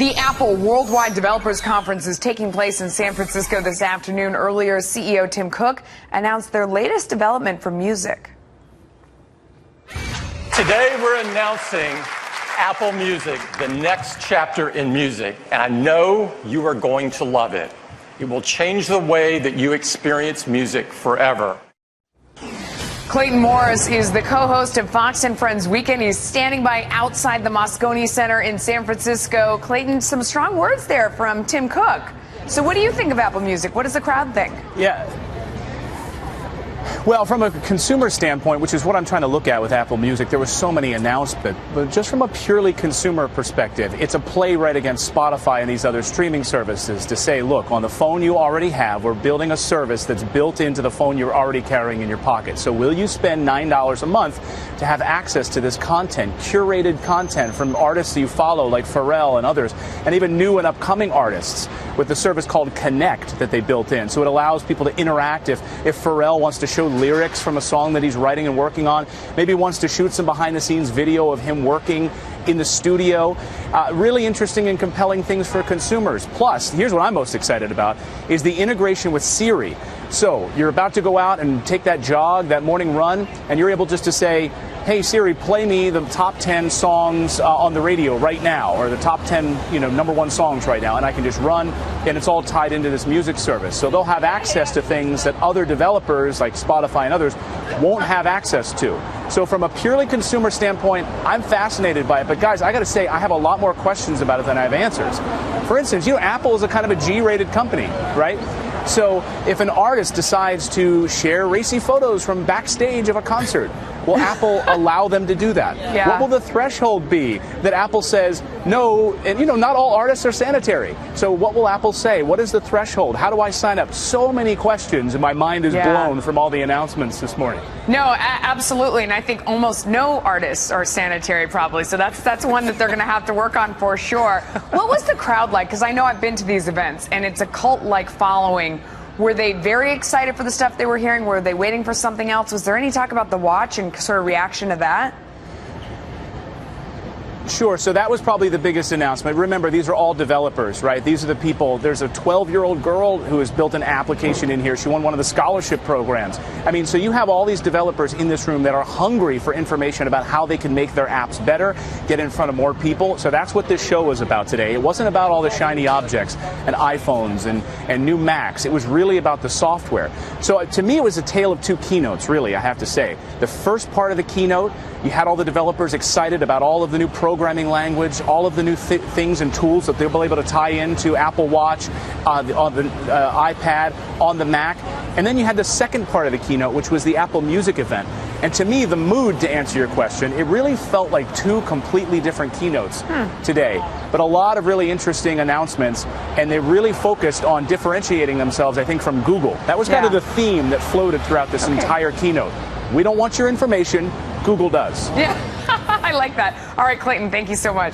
The Apple Worldwide Developers Conference is taking place in San Francisco this afternoon. Earlier, CEO Tim Cook announced their latest development for music. Today, we're announcing Apple Music, the next chapter in music, and I know you are going to love it. It will change the way that you experience music forever. Clayton Morris is the co-host of Fox & Friends Weekend. He's standing by outside the Moscone Center in San Francisco. Clayton, some strong words there from Tim Cook. So what do you think of Apple Music? What does the crowd think? Yeah. Well, from a consumer standpoint, which is what I'm trying to look at with Apple Music, there were so many announcements, but just from a purely consumer perspective, it's a play right against Spotify and these other streaming services to say, look, on the phone you already have, we're building a service that's built into the phone you're already carrying in your pocket. So will you spend $9 a month to have access to this content, curated content from artists you follow like Pharrell and others, and even new and upcoming artists with the service called Connect that they built in. So it allows people to interact. If Pharrell wants to show lyrics from a song that he's writing and working on, maybe wants to shoot some behind-the-scenes video of him working in the studio. Really interesting and compelling things for consumers. Plus, here's what I'm most excited about, is the integration with Siri. So you're about to go out and take that jog, that morning run, and you're able just to say, hey Siri, play me the top 10 songs on the radio right now, or the top 10 #1 songs right now, and I can just run, and it's all tied into this music service. So they'll have access to things that other developers like Spotify and others won't have access to. So from a purely consumer standpoint, I'm fascinated by it. But guys, I got to say, I have a lot more questions about it than I have answers. For instance, Apple is a kind of a G-rated company, right? So if an artist decides to share racy photos from backstage of a concert, will Apple allow them to do that? Yeah. What will the threshold be that Apple says, no, and not all artists are sanitary. So what will Apple say? What is the threshold? How do I sign up? So many questions, and my mind is blown from all the announcements this morning. No, absolutely, and I think almost no artists are sanitary probably, so that's one that they're going to have to work on for sure. What was the crowd like? Because I know I've been to these events, and it's a cult-like following. Were they very excited for the stuff they were hearing? Were they waiting for something else? Was there any talk about the watch and sort of reaction to that? Sure. So that was probably the biggest announcement. Remember, these are all developers, right? These are the people. There's a 12-year-old girl who has built an application in here. She won one of the scholarship programs. I mean, so you have all these developers in this room that are hungry for information about how they can make their apps better, get in front of more people. So that's what this show was about today. It wasn't about all the shiny objects and iPhones and new Macs. It was really about the software. So to me, it was a tale of two keynotes, really, I have to say. The first part of the keynote, you had all the developers excited about all of the new programming language, all of the new things and tools that they'll be able to tie into Apple Watch, on the iPad, on the Mac. And then you had the second part of the keynote, which was the Apple Music event. And to me, the mood, to answer your question, it really felt like two completely different keynotes today. But a lot of really interesting announcements, and they really focused on differentiating themselves, I think, from Google. That was kind of the theme that floated throughout this entire keynote. We don't want your information. Google does. Yeah, I like that. All right, Clayton, thank you so much.